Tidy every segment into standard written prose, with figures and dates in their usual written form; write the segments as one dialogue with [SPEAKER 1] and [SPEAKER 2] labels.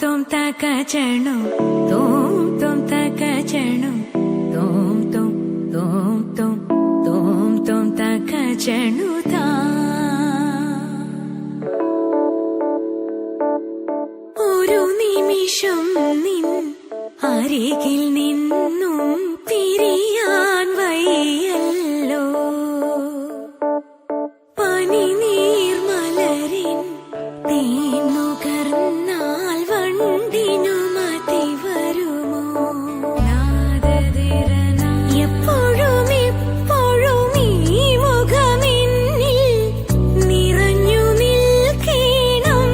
[SPEAKER 1] തോം തകചണു തോം തകചണു തോം തകചണു താ ഒരു നിമിഷം നിൻ അരികിൽ നിന്നും പിരിയാൻ വയ്യല്ലോ പനിനീർമലരിൻ തേൻ നുകർന്നാൽ വണ്ടിനു മതി വരുമോ എപ്പോഴും എപ്പോഴും ഈ മുഖമെന്നിൽ നിറഞ്ഞു നിൽക്കണം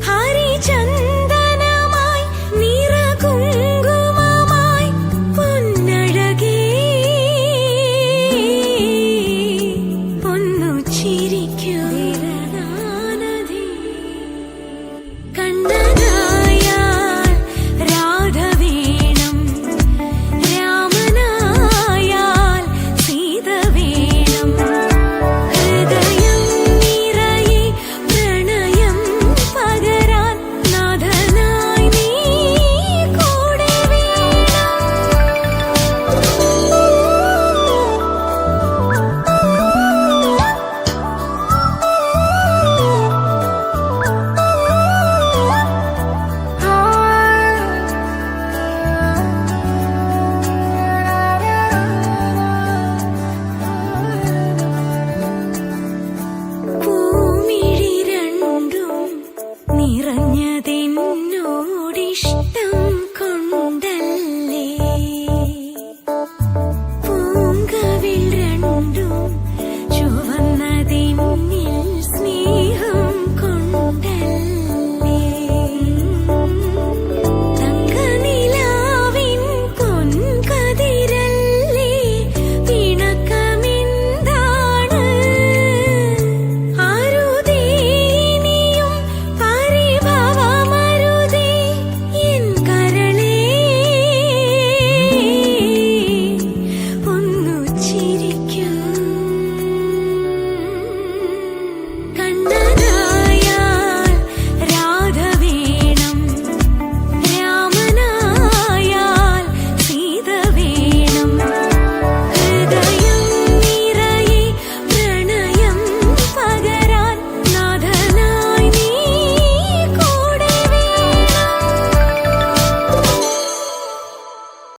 [SPEAKER 1] ഹരിചന്ദനമായി നിറകുങ്കുമമായി പൊന്നഴകേ ഒന്നു ചിരിക്കൂ കണ്ണനായാൽ രാധ വേണം രാമനായാൽ സീത വേണം ഹൃദയം നിറയെ പ്രണയം പകരാൻ നാഥനായി നീ കൂടെ പൂമിഴി രണ്ടും നിറഞ്ഞ